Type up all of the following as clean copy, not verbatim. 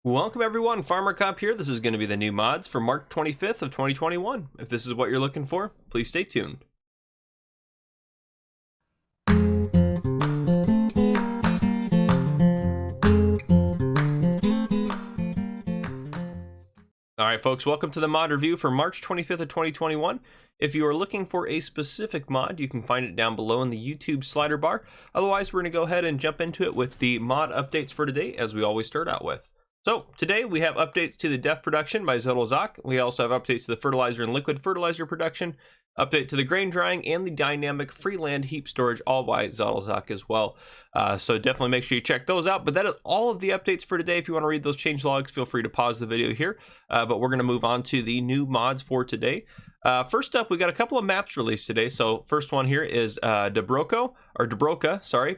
Welcome everyone, Farmer Cop here. This is going to be the new mods for March 25th of 2021. If this is what you're looking for, please stay tuned. Alright folks, welcome to the mod review for March 25th of 2021. If you are looking for a specific mod, you can find it down below in the YouTube slider bar. Otherwise, we're going to go ahead and jump into it with the mod updates for today, as we always start out with. So today we have updates to the DEF production by Zottelzak. We also have updates to the fertilizer and liquid fertilizer production, update to the grain drying, and the dynamic freeland heap storage, all by Zottelzak as well. So definitely make sure you check those out. But that is all of the updates for today. If you want to read those change logs, feel free to pause the video here. But we're going to move on to the new mods for today. First up, we got a couple of maps released today. So first one here is Dobroka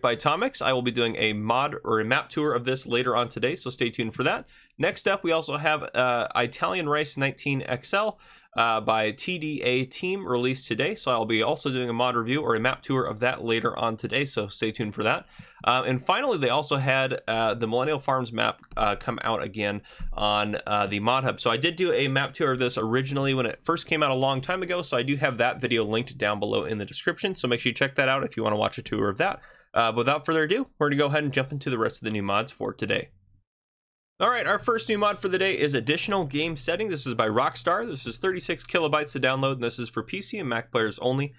by Tomex. I will be doing a mod or a map tour of this later on today, so stay tuned for that. Next up, we also have Italian Rice 19 XL by TDA Team released today. So I'll be also doing a mod review or a map tour of that later on today, so stay tuned for that. And finally, they also had the Millennial Farms map come out again on the ModHub. So I did do a map tour of this originally when it first came out a long time ago, so I do have that video linked down below in the description, so make sure you check that out if you want to watch a tour of that. But without further ado, we're going to go ahead and jump into the rest of the new mods for today. Alright, our first new mod for the day is Additional Game Setting. This is by Rockstar. This is 36 kilobytes to download, and this is for PC and Mac players only.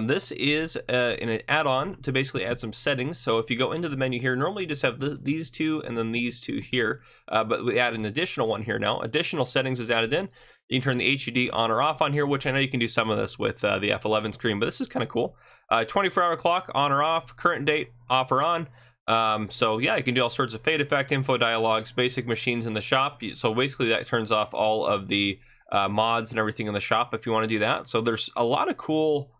This is an add-on to basically add some settings. So if you go into the menu here, normally you just have these two and then these two here, but we add an additional one here now. Additional settings is added in. You can turn the HUD on or off on here, which I know you can do some of this with the F11 screen, but this is kind of cool. 24-hour clock, on or off, current date, off or on. So yeah, you can do all sorts of fade effect, info dialogues, basic machines in the shop. So basically that turns off all of the mods and everything in the shop if you want to do that. So there's a lot of cool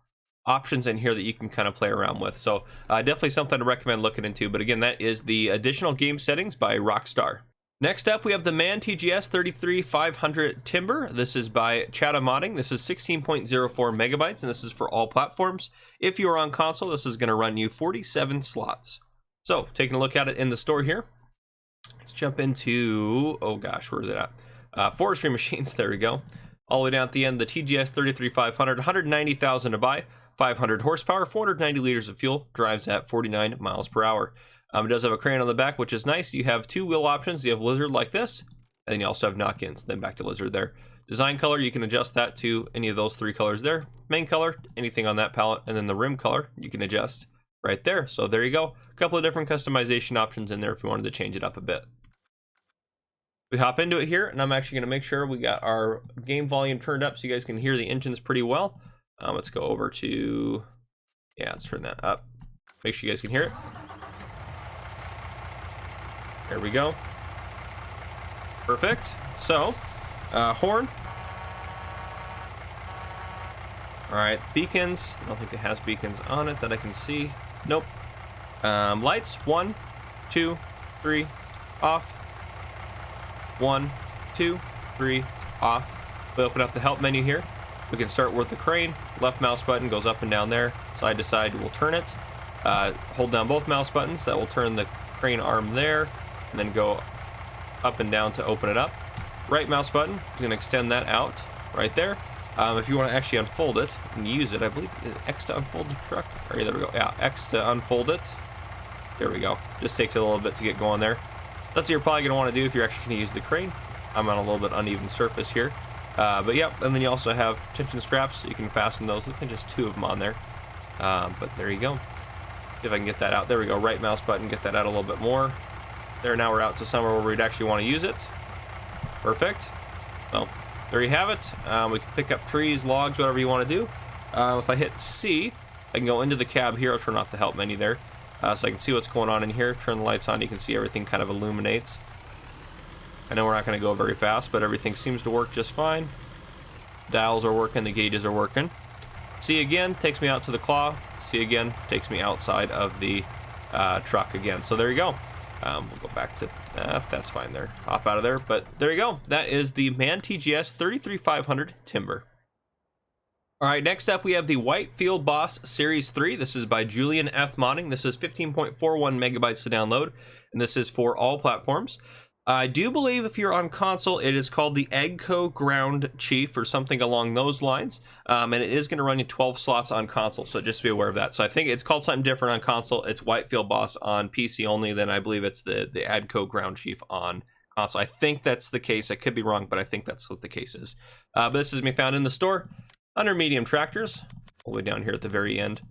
options in here that you can kind of play around with. So definitely something to recommend looking into. But again, that is the Additional Game Settings by Rockstar. Next up, we have the Man TGS 33500 Timber. This is by Chata Modding. This is 16.04 megabytes, and this is for all platforms. If you are on console, this is going to run you 47 slots. So, taking a look at it in the store here, let's jump into, oh gosh, where is it at? Forestry Machines, there we go. All the way down at the end, the TGS 33500, 190,000 to buy, 500 horsepower, 490 liters of fuel, drives at 49 miles per hour. It does have a crane on the back, which is nice. You have two wheel options. You have lizard like this, and then you also have knock-ins, then back to lizard there. Design color, you can adjust that to any of those three colors there. Main color, anything on that palette, and then the rim color, you can adjust right there. So there you go. A couple of different customization options in there if you wanted to change it up a bit. We hop into it here, and I'm actually going to make sure we got our game volume turned up so you guys can hear the engines pretty well. Let's go over to, yeah, let's turn that up. Make sure you guys can hear it. There we go. Perfect. So, horn. All right, beacons. I don't think it has beacons on it that I can see. Nope. Lights, 1, 2, 3, off. 1, 2, 3, off. We open up the help menu here. We can start with the crane. Left mouse button goes up and down there. Side to side, we'll turn it. Hold down both mouse buttons. That will turn the crane arm there, and then go up and down to open it up. Right mouse button, you can extend that out right there. If you want to actually unfold it and use it, I believe X to unfold the truck. Or there we go. Yeah, X to unfold it. There we go. Just takes a little bit to get going there. That's what you're probably going to want to do if you're actually going to use the crane. I'm on a little bit uneven surface here. But yeah, and then you also have tension straps. You can fasten those. Look at just two of them on there. But there you go. See if I can get that out. There we go. Right mouse button, get that out a little bit more. There, now we're out to somewhere where we'd actually want to use it. Perfect. So there you have it. We can pick up trees, logs, whatever you want to do. If I hit C, I can go into the cab here. I'll turn off the help menu there. So I can see what's going on in here. Turn the lights on, you can see everything kind of illuminates. I know we're not going to go very fast, but everything seems to work just fine. Dials are working, the gauges are working. C again, takes me out to the claw. C again, takes me outside of the truck again. So there you go. We'll go back to, that's fine there. Hop out of there, but there you go. That is the Man TGS 33500 Timber. All right, next up we have the Whitefield Boss Series 3. This is by Julian F. Modding. This is 15.41 megabytes to download, and this is for all platforms. I do believe if you're on console, it is called the Agco Ground Chief or something along those lines. And it is going to run you 12 slots on console, so just be aware of that. So I think it's called something different on console. It's Whitefield Boss on PC only. Then I believe it's the Agco Ground Chief on console. I think that's the case. I could be wrong, but I think that's what the case is. But this is me found in the store under medium tractors, all the way down here at the very end.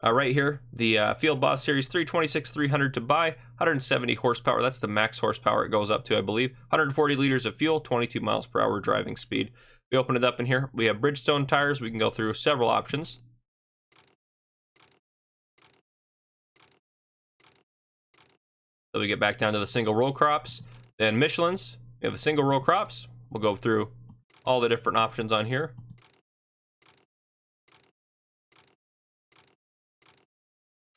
Right here, the Field Boss Series 326-300 to buy, 170 horsepower. That's the max horsepower it goes up to, I believe. 140 liters of fuel, 22 miles per hour driving speed. We open it up in here. We have Bridgestone tires. We can go through several options. So we get back down to the single row crops. Then Michelin's. We have the single row crops. We'll go through all the different options on here.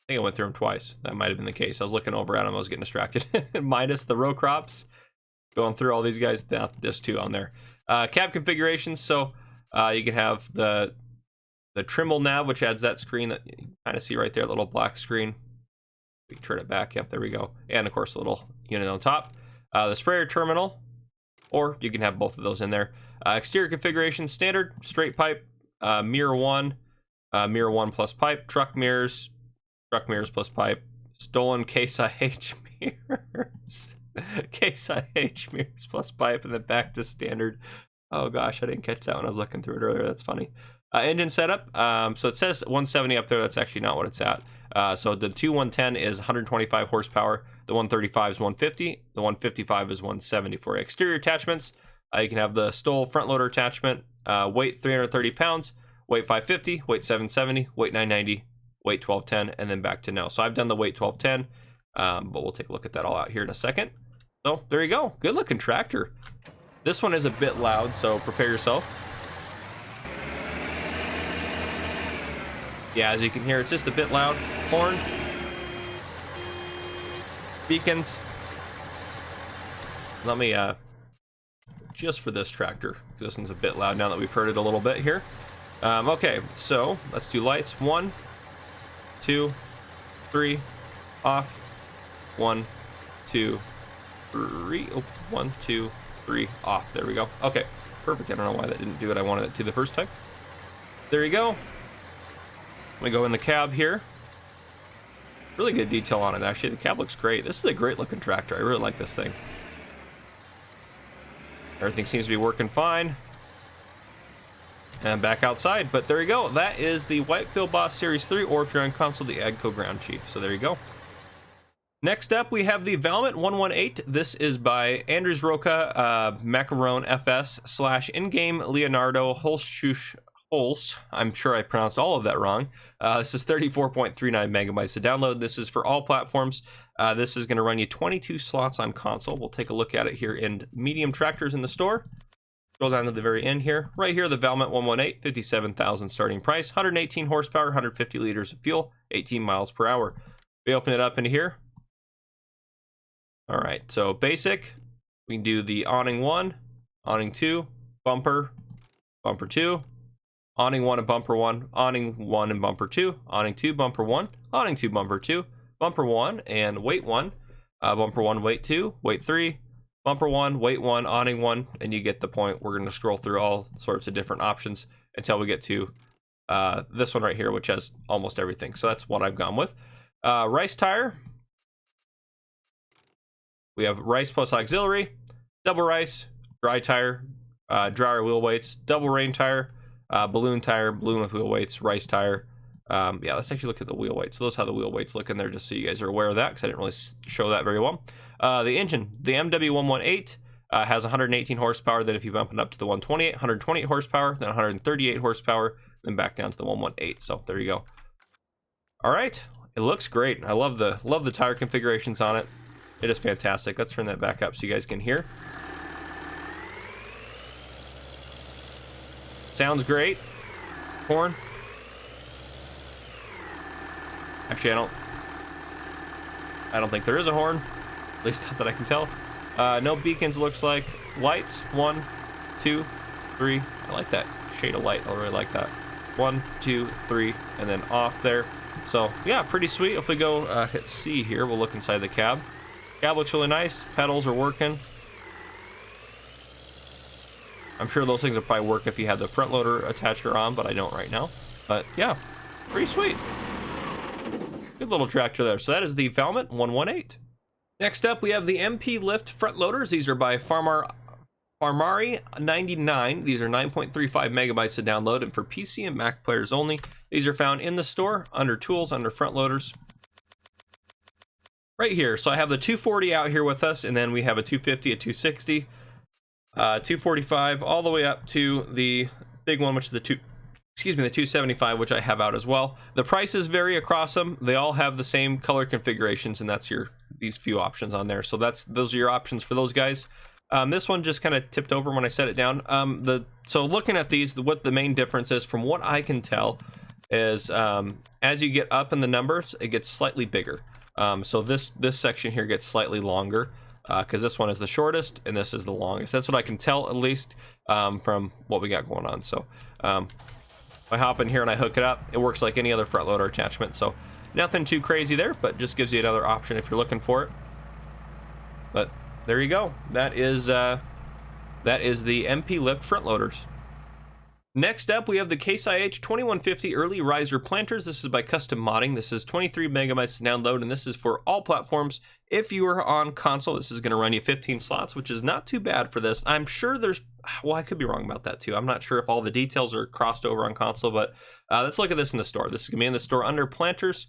I think I went through them twice. That might have been the case. I was looking over at them. I was getting distracted. Minus the row crops. Going through all these guys. There's two on there. Cab configurations. So you can have the Trimble nav, which adds that screen that you kind of see right there, little black screen. We can turn it back. Yep, there we go. And of course, a little unit on top. The sprayer terminal, or you can have both of those in there. Exterior configuration, standard, straight pipe, mirror one plus pipe, truck mirrors plus pipe, stolen Case IH mirrors, Case IH mirrors plus pipe, and then back to standard. Oh gosh, I didn't catch that when I was looking through it earlier. That's funny. Engine setup. So it says 170 up there. That's actually not what it's at. So the 2110 is 125 horsepower. The 135 is 150. The 155 is 170 for exterior attachments. You can have the Stoll front loader attachment. Weight 330 pounds. Weight 550. Weight 770. Weight 990. Weight 1210, and then back to no. So I've done the weight 1210, but we'll take a look at that all out here in a second. So there you go. Good looking tractor. This one is a bit loud, so prepare yourself. Yeah, as you can hear, it's just a bit loud. Horn. Beacons. Let me, just for this tractor, this one's a bit loud now that we've heard it a little bit here. Okay, so let's do lights. 1, 2, 3, off. 1, 2, 3. Oh, 1, 2, 3, off. There we go. Okay, perfect. I don't know why that didn't do what I wanted it to the first time. There you go. We go in the cab here. Really good detail on it, actually. The cab looks great. This is a great looking tractor. I really like this thing. Everything seems to be working fine. And back outside, but there you go. That is the Whitefield Boss Series 3, or if you're on console, the Agco Ground Chief. So there you go. Next up, we have the VALMET 118. This is by Andres Roca, Macaron FS / in-game Leonardo Holschuch. I'm sure I pronounced all of that wrong. This is 34.39 megabytes to download. This is for all platforms. This is going to run you 22 slots on console. We'll take a look at it here in medium tractors in the store. Scroll down to the very end here. Right here, the VALMET 118, 57,000 starting price, 118 horsepower, 150 liters of fuel, 18 miles per hour. We open it up into here. All right, so basic. We can do the awning 1, awning 2, bumper, bumper 2, awning 1 and bumper 1, awning 1 and bumper 2, awning 2, bumper 1, awning 2, bumper 2, bumper 1 and weight 1, bumper 1, weight 2, weight 3, bumper 1, weight 1, awning 1, and you get the point. We're going to scroll through all sorts of different options until we get to this one right here, which has almost everything. So that's what I've gone with. Rice tire. We have rice plus auxiliary, double rice, dry tire, dryer wheel weights, double rain tire, balloon with wheel weights, rice tire. Yeah, let's actually look at the wheel weights. So those are how the wheel weights look in there, just so you guys are aware of that, because I didn't really show that very well. The engine, the MW118 has 118 horsepower. Then if you bump it up to the 128, 128 horsepower, then 138 horsepower, then back down to the 118. So there you go. All right, it looks great. I love the tire configurations on it. It is fantastic. Let's turn that back up so you guys can hear. Sounds great. Horn. Actually, I don't think there is a horn. At least not that I can tell. No beacons, looks like. Lights. 1, 2, 3. I like that shade of light. I really like that. 1, 2, 3, and then off there. So yeah, pretty sweet. If we go hit C here, we'll look inside the cab. Cab looks really nice. Pedals are working. I'm sure those things will probably work if you have the front loader attacher on, but I don't right now. But yeah, pretty sweet. Good little tractor there. So that is the VALMET 118. Next up, we have the MP Lift front loaders. These are by Farmari 99. These are 9.35 megabytes to download, and for PC and Mac players only. These are found in the store under tools, under front loaders. Right here. So I have the 240 out here with us, and then we have a 250, a 260, 245, all the way up to the big one, which is the 275, which I have out as well. The prices vary across them. They all have the same color configurations, and that's these few options on there. So those are your options for those guys. This one just kind of tipped over when I set it down. So looking at these, what the main difference is, from what I can tell, is as you get up in the numbers, it gets slightly bigger. So this section here gets slightly longer, because this one is the shortest and this is the longest. That's what I can tell, at least from what we got going on. So if I hop in here and I hook it up, it works like any other front loader attachment. So nothing too crazy there, but just gives you another option if you're looking for it. But there you go. That is the MP Lift front loaders. Next up, we have the Case IH 2150 Early Riser Planters. This is by Custom Modding. This is 23 megabytes to download, and this is for all platforms. If you are on console, this is going to run you 15 slots, which is not too bad for this. I'm sure well, I could be wrong about that too. I'm not sure if all the details are crossed over on console, but let's look at this in the store. This is going to be in the store under Planters.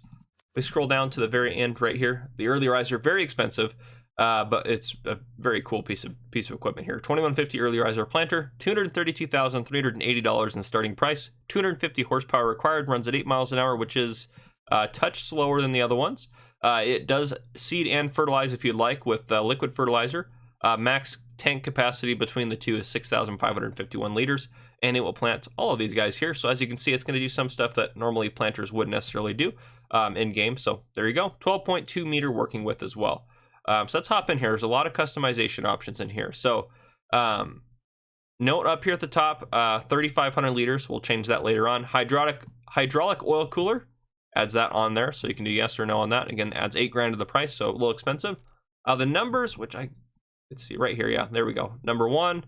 We scroll down to the very end right here. The Early Riser, very expensive. But it's a very cool piece of equipment here. 2150 Early Riser Planter, $232,380 in starting price. 250 horsepower required, runs at 8 miles an hour, which is a touch slower than the other ones. It does seed and fertilize if you'd like with liquid fertilizer. Max tank capacity between the two is 6,551 liters, and it will plant all of these guys here. So as you can see, it's going to do some stuff that normally planters wouldn't necessarily do in game. So there you go. 12.2 meter working width as well. So let's hop in here. There's a lot of customization options in here. So note up here at the top, 3,500 liters. We'll change that later on. Hydraulic oil cooler, adds that on there. So you can do yes or no on that. Again, adds $8,000 to the price, so a little expensive. The numbers, which let's see right here. Yeah, there we go. Number 1,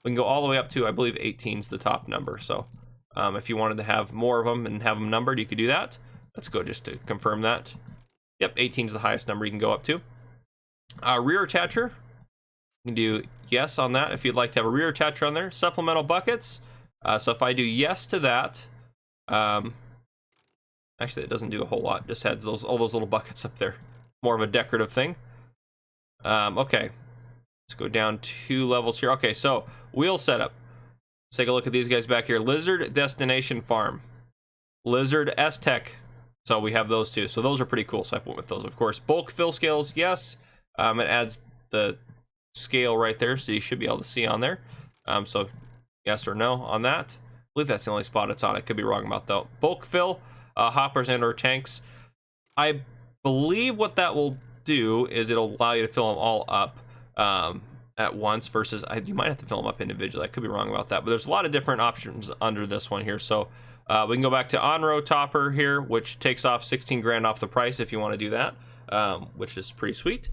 we can go all the way up to, I believe, 18 is the top number. So if you wanted to have more of them and have them numbered, you could do that. Let's go just to confirm that. Yep, 18 is the highest number you can go up to. Rear attacher, you can do yes on that if you'd like to have a rear attacher on there. Supplemental buckets, so if I do yes to that, actually it doesn't do a whole lot, just adds all those little buckets up there, more of a decorative thing. Okay, let's go down 2 levels here. Okay, so wheel setup, let's take a look at these guys back here. Lizard Destination Farm, Lizard S-Tech, so we have those two, so those are pretty cool, so I went with those, of course. Bulk fill scales, yes. It adds the scale right there, so you should be able to see on there. So yes or no on that. I believe that's the only spot it's on. I could be wrong about that. Bulk fill, hoppers and or tanks. I believe what that will do is it'll allow you to fill them all up at once versus you might have to fill them up individually. I could be wrong about that, but there's a lot of different options under this one here. So we can go back to on-row topper here, which takes off $16,000 off the price if you want to do that, which is pretty sweet.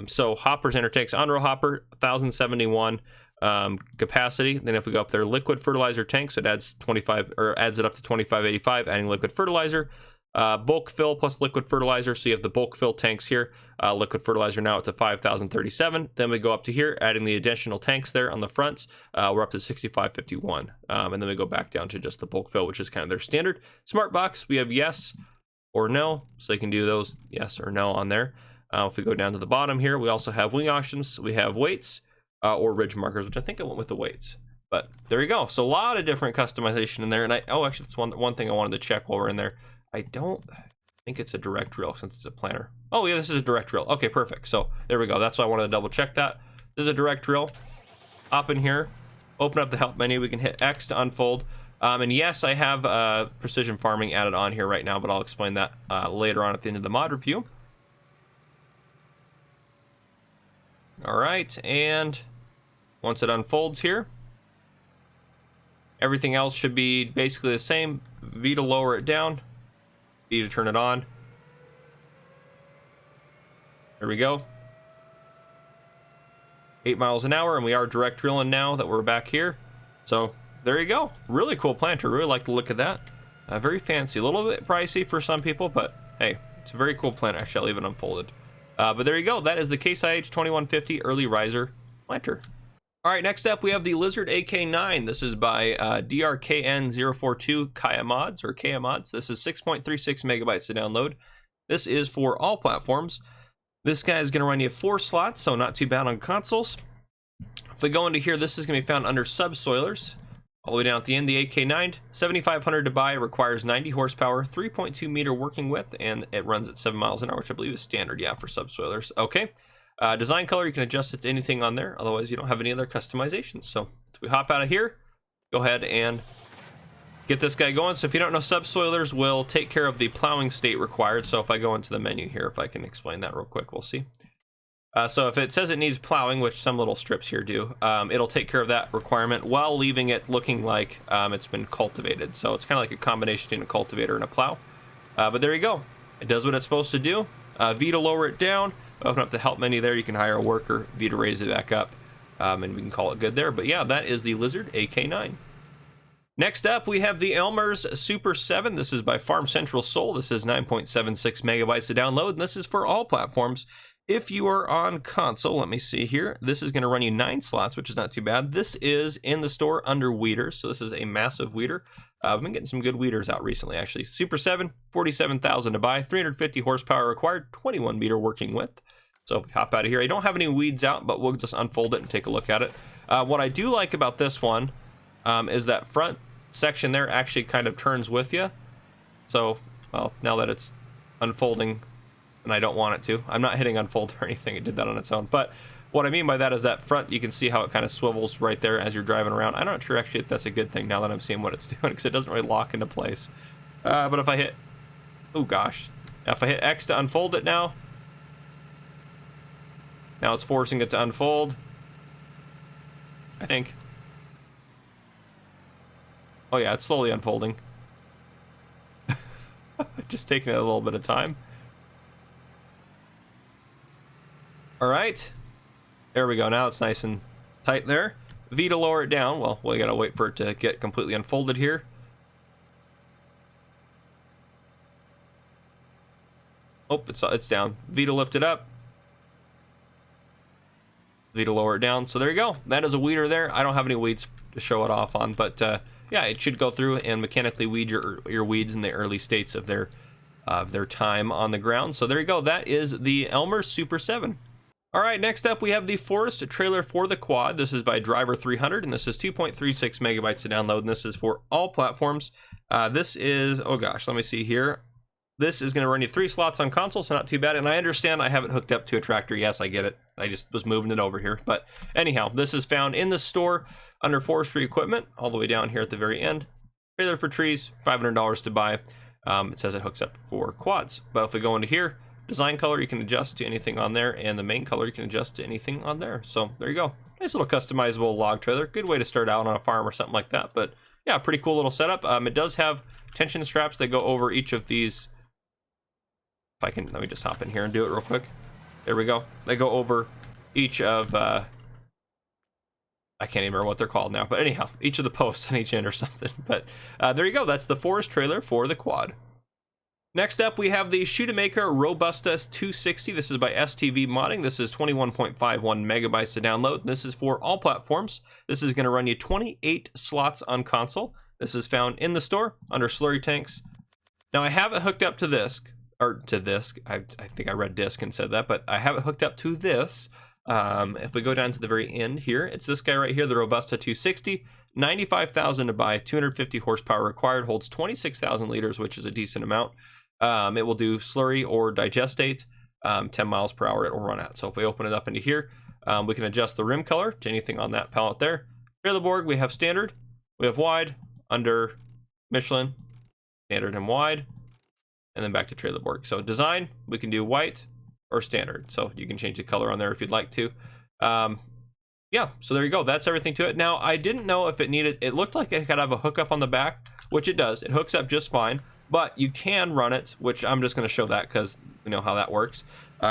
So hoppers and tanks, on-row hopper, 1,071 capacity. Then if we go up there, liquid fertilizer tanks, it adds it up to 2,585, adding liquid fertilizer. Bulk fill plus liquid fertilizer, so you have the bulk fill tanks here. Liquid fertilizer now up to 5,037. Then we go up to here, adding the additional tanks there on the fronts. We're up to 6,551. And then we go back down to just the bulk fill, which is kind of their standard. Smart box, we have yes or no, so you can do those yes or no on there. If we go down to the bottom here, we also have wing options. We have weights or ridge markers, which I think I went with the weights. But there you go. So a lot of different customization in there. And actually, it's one thing I wanted to check while we're in there. I don't think it's a direct drill since it's a planter. Oh yeah, this is a direct drill. Okay, perfect. So there we go. That's why I wanted to double check that. This is a direct drill. Hop in here, open up the help menu. We can hit X to unfold. And yes, I have precision farming added on here right now, but I'll explain that later on at the end of the mod review. All right, and once it unfolds here, everything else should be basically the same. V to lower it down, B to turn it on. There we go. 8 miles an hour, and we are direct drilling now that we're back here. So there you go. Really cool planter. Really like the look of that. Very fancy. A little bit pricey for some people, but hey, it's a very cool planter. Actually, I'll leave it unfolded. But there you go. That is the Case IH 2150 Early Riser planter. All right, next up we have the Lizard AK9. This is by DRKN042 Kaya Mods or Kaya Mods. This is 6.36 megabytes to download. This is for all platforms. This guy is going to run you 4 slots, so not too bad on consoles. If we go into here, this is going to be found under subsoilers. All the way down at the end, the AK9, 7,500 to buy, requires 90 horsepower, 3.2 meter working width, and it runs at 7 miles an hour, which I believe is standard, yeah, for subsoilers. Okay. Design color, you can adjust it to anything on there. Otherwise, you don't have any other customizations. So if we hop out of here, go ahead and get this guy going. So if you don't know, subsoilers will take care of the plowing state required. So if I go into the menu here, if I can explain that real quick, we'll see. So if it says it needs plowing, which some little strips here do, it'll take care of that requirement while leaving it looking like it's been cultivated. So it's kind of like a combination between a cultivator and a plow. But there you go. It does what it's supposed to do. V to lower it down. Open up the help menu there. You can hire a worker. V to raise it back up. And we can call it good there. But yeah, that is the Lizard AK9. Next up, we have the Elmers Super 7. This is by Farm Central Seoul. This is 9.76 megabytes to download, and this is for all platforms. If you are on console, let me see here. This is going to run you 9 slots, which is not too bad. This is in the store under weeders, so this is a massive weeder. I've been getting some good weeders out recently, actually. Super 7, 47,000 to buy, 350 horsepower required, 21 meter working width. So if we hop out of here, I don't have any weeds out, but we'll just unfold it and take a look at it. What I do like about this one is that front section there actually kind of turns with you. So, well, now that it's unfolding, and I don't want it to. I'm not hitting unfold or anything. It did that on its own. But what I mean by that is that front, you can see how it kind of swivels right there as you're driving around. I'm not sure actually if that's a good thing now that I'm seeing what it's doing, because it doesn't really lock into place. But if I hit, oh gosh, if I hit X to unfold it now it's forcing it to unfold, I think. Oh yeah, it's slowly unfolding. Just taking it a little bit of time. All right, there we go. Now it's nice and tight there. V to lower it down. Well, we gotta wait for it to get completely unfolded here. Oh, it's down. V to lift it up. V to lower it down. So there you go. That is a weeder there. I don't have any weeds to show it off on, but yeah, it should go through and mechanically weed your weeds in the early states of their time on the ground. So there you go. That is the Elmers Super 7. All right, next up we have the Forest trailer for the quad. This is by Driver 300, and this is 2.36 megabytes to download, and this is for all platforms. This is, oh gosh, let me see here. This is going to run you 3 slots on console, so not too bad. And I understand I have it hooked up to a tractor. Yes, I get it. I just was moving it over here. But anyhow, this is found in the store under forestry equipment, all the way down here at the very end. Trailer for trees, $500 to buy. It says it hooks up for quads. But if we go into here, design color, you can adjust to anything on there, and the main color, you can adjust to anything on there. So there you go. Nice little customizable log trailer. Good way to start out on a farm or something like that. But yeah, pretty cool little setup. It does have tension straps that go over each of these. If I can, let me just hop in here and do it real quick. There we go. They go over each of, I can't even remember what they're called now, but anyhow, each of the posts on each end or something. But there you go. That's the Forest trailer for the quad. Next up, we have the Schuitemaker Robusta 260. This is by STV Modding. This is 21.51 megabytes to download. This is for all platforms. This is going to run you 28 slots on console. This is found in the store under slurry tanks. Now, I have it hooked up to this. Or to this, I think I read disc and said that, but I have it hooked up to this. If we go down to the very end here, it's this guy right here, the Robusta 260, 95,000 to buy, 250 horsepower required, holds 26,000 liters, which is a decent amount. It will do slurry or digestate, 10 miles per hour it will run at. So if we open it up into here, we can adjust the rim color to anything on that pallet there. Trailer board, we have standard, we have wide, under, Michelin, standard and wide. And then back to trailer board. So design, we can do white or standard. So you can change the color on there if you'd like to. Yeah, so there you go. That's everything to it. Now, I didn't know if it needed, it looked like it could have a hookup on the back, which it does. It hooks up just fine, but you can run it, which I'm just going to show that because we know how that works.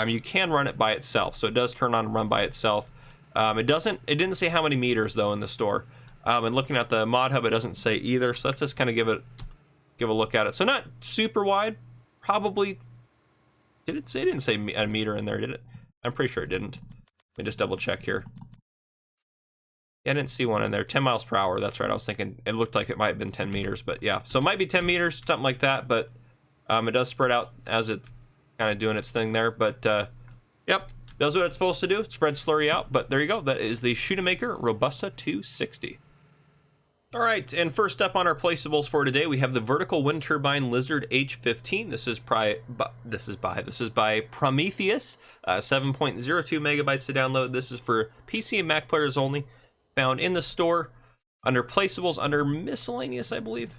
You can run it by itself. So it does turn on and run by itself. It didn't say how many meters though in the store. And looking at the ModHub, it doesn't say either. So let's just kind of give a look at it. So not super wide, probably. Did it say? It didn't say a meter in there, did it? I'm pretty sure it didn't. Let me just double check here. Yeah, I didn't see one in there. 10 miles per hour. That's right. I was thinking it looked like it might have been 10 meters, but yeah. So it might be 10 meters, something like that. But it does spread out as it's kind of doing its thing there. But yep, does what it's supposed to do. Spread slurry out. But there you go. That is the Schuitemaker Robusta 260. All right, and first up on our placeables for today, we have the Vertical Wind Turbine Lizard H15. This is by Prometheus, 7.02 megabytes to download. This is for PC and Mac players only. Found in the store under placeables, under miscellaneous, I believe.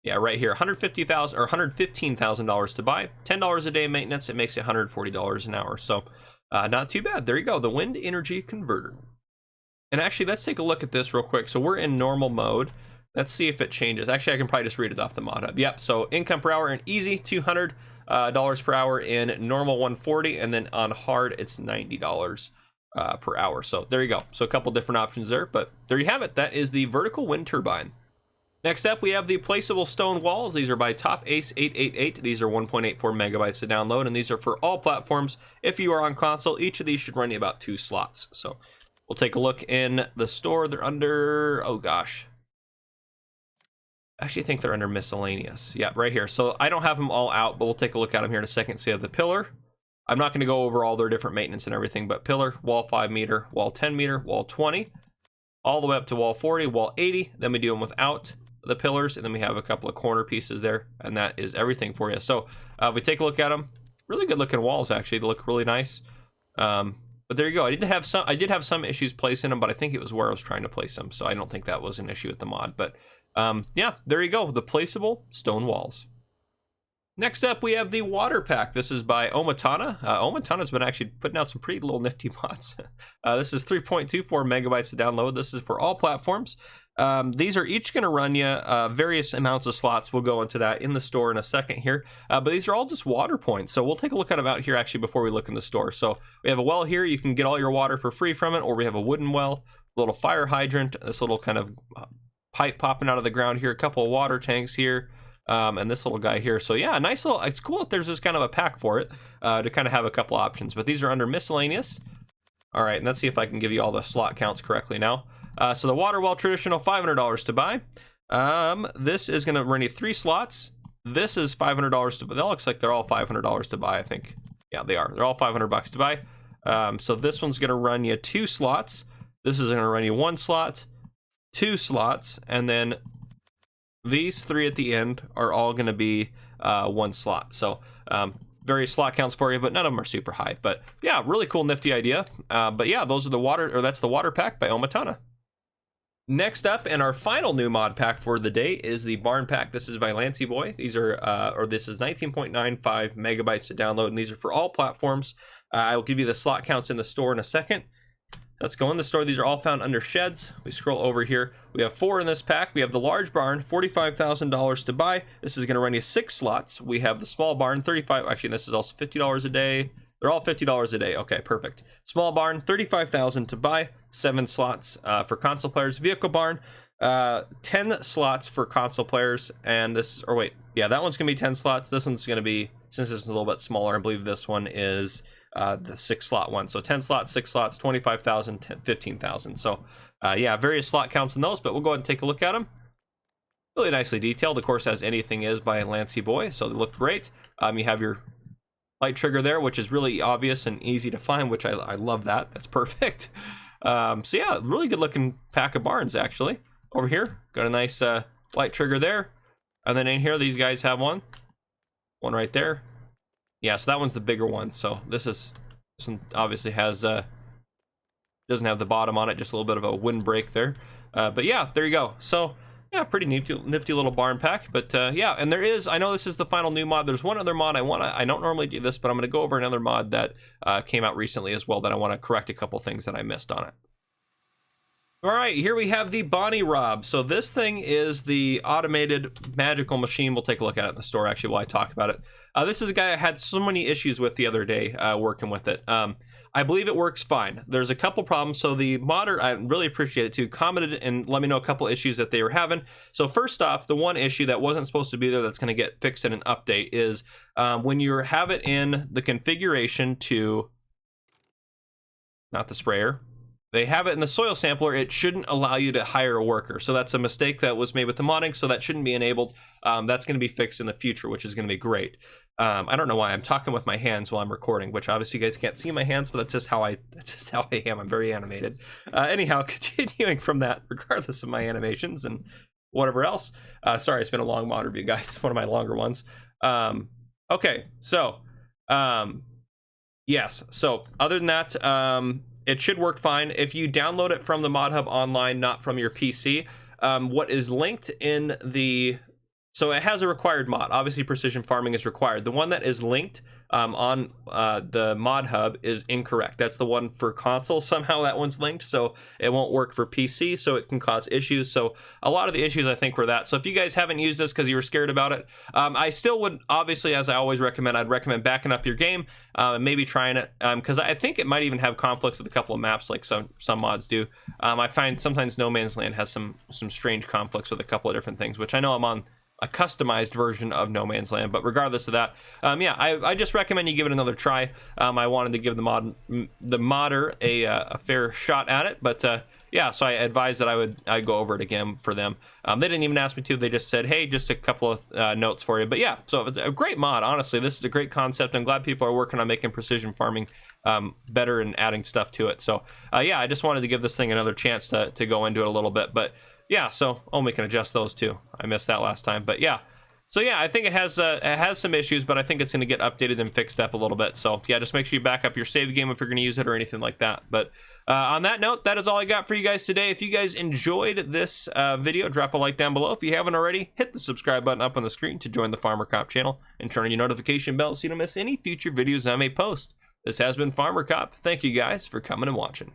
Yeah, right here, $150,000 or $115,000 to buy. $10 a day maintenance. It makes it $140 an hour. So not too bad. There you go, the wind energy converter. And actually, let's take a look at this real quick. So we're in normal mode. Let's see if it changes. Actually, I can probably just read it off the ModHub. Yep, so income per hour in easy, $200 per hour. In normal, $140. And then on hard, it's $90 per hour. So there you go. So a couple different options there. But there you have it. That is the Vertical Wind Turbine. Next up, we have the Placeable Stonewalls. These are by Top Ace 888. These are 1.84 megabytes to download. And these are for all platforms. If you are on console, each of these should run you about 2 slots. So we'll take a look in the store. They're under, oh gosh. I actually think they're under miscellaneous. Yeah, right here. So I don't have them all out, but we'll take a look at them here in a second. So you have the pillar. I'm not going to go over all their different maintenance and everything, but pillar, wall 5 meter, wall 10 meter, wall 20, all the way up to wall 40, wall 80. Then we do them without the pillars, and then we have a couple of corner pieces there, and that is everything for you. So if we take a look at them, really good looking walls actually. They look really nice. But there you go. I did have some issues placing them, but I think it was where I was trying to place them, so I don't think that was an issue with the mod. But yeah, there you go, the Placeable Stone Walls. Next up, we have the water pack. This is by Omatana. Omatana's been actually putting out some pretty little nifty mods. This is 3.24 megabytes to download. This is for all platforms. These are each going to run you various amounts of slots. We'll go into that in the store in a second here. But these are all just water points. So we'll take a look at them out here actually before we look in the store. So we have a well here. You can get all your water for free from it. Or we have a wooden well, a little fire hydrant, this little kind of pipe popping out of the ground here, a couple of water tanks here. And this little guy here. So yeah, nice little, it's cool that there's this kind of a pack for it to kind of have a couple options, but these are under miscellaneous. All right, and let's see if I can give you all the slot counts correctly now. So the water well traditional, $500 to buy. This is going to run you 3 slots. This is $500 to buy. That looks like they're all $500 to buy, I think. Yeah, they are. They're all $500 to buy. So this one's going to run you 2 slots. This is going to run you 1 slot, 2 slots, and then these 3 at the end are all going to be 1 slot. So various slot counts for you, but none of them are super high. But yeah, really cool, nifty idea. But yeah, those are the water, or that's the water pack by Omatana. Next up, and our final new mod pack for the day is the barn pack. This is by Lancey Boy. These are, this is 19.95 megabytes to download, and these are for all platforms. I will give you the slot counts in the store in a second. Let's go in the store. These are all found under sheds. We scroll over here. We have 4 in this pack. We have the large barn, $45,000 to buy. This is going to run you 6 slots. We have the small barn, actually, this is also $50 a day. They're all $50 a day. Okay, perfect. Small barn, $35,000 to buy, 7 slots for console players. Vehicle barn, 10 slots for console players. And this, or wait, yeah, that one's going to be 10 slots. This one's going to be, since this is a little bit smaller, I believe this one is the 6 slot one. So 10 slots, 6 slots, 25,000, 15,000. So yeah, various slot counts in those, but we'll go ahead and take a look at them. Really nicely detailed, of course, as anything is by Lancey Boy. So they look great. You have your light trigger there, which is really obvious and easy to find, which I love that. That's perfect. So yeah, really good looking pack of barns actually. Over here, got a nice light trigger there. And then in here, these guys have one right there. Yeah, so that one's the bigger one. So this one obviously has doesn't have the bottom on it, just a little bit of a windbreak there. But yeah, there you go. So yeah, pretty nifty little barn pack. But yeah, and there is, I know this is the final new mod. There's one other mod I don't normally do this, but I'm going to go over another mod that came out recently as well that I want to correct a couple things that I missed on it. All right, here we have the BoniRob. So this thing is the automated magical machine. We'll take a look at it in the store actually while I talk about it. This is a guy I had so many issues with the other day working with it. I believe it works fine. There's a couple problems. So the modder, I really appreciate it too, commented and let me know a couple issues that they were having. So first off, the one issue that wasn't supposed to be there that's going to get fixed in an update is when you have it in the configuration to, not the sprayer, they have it in the soil sampler, it shouldn't allow you to hire a worker. So that's a mistake that was made with the modding, so that shouldn't be enabled. That's going to be fixed in the future, which is going to be great. I don't know why I'm talking with my hands while I'm recording, which obviously you guys can't see my hands, but that's just how I am. I'm very animated. Anyhow, continuing from that, regardless of my animations and whatever else. Sorry, it's been a long mod review, guys. One of my longer ones. Okay, so yes. So other than that, it should work fine. If you download it from the ModHub online, not from your PC, what is linked in the... So it has a required mod. Obviously, precision farming is required. The one that is linked on the ModHub is incorrect. That's the one for console. Somehow that one's linked, so it won't work for PC, so it can cause issues. So a lot of the issues, I think, were that. So if you guys haven't used this because you were scared about it, I still would, obviously, as I always recommend, I'd recommend backing up your game and maybe trying it, because I think it might even have conflicts with a couple of maps, like some mods do. I find sometimes No Man's Land has some strange conflicts with a couple of different things, which I know I'm on a customized version of No Man's Land, but regardless of that, yeah, I just recommend you give it another try. I wanted to give the modder a fair shot at it, but yeah, so I advised that I'd go over it again for them. They didn't even ask me to. They just said, hey, just a couple of notes for you. But yeah, so it's a great mod. Honestly, this is a great concept. I'm glad people are working on making precision farming better and adding stuff to it. So yeah, I just wanted to give this thing another chance to go into it a little bit, but yeah, so we can adjust those too. I missed that last time, but yeah. So yeah, I think it has some issues, but I think it's going to get updated and fixed up a little bit. So yeah, just make sure you back up your save game if you're going to use it or anything like that. But on that note, that is all I got for you guys today. If you guys enjoyed this video, drop a like down below. If you haven't already, hit the subscribe button up on the screen to join the Farmer Cop channel and turn on your notification bell so you don't miss any future videos I may post. This has been Farmer Cop. Thank you guys for coming and watching.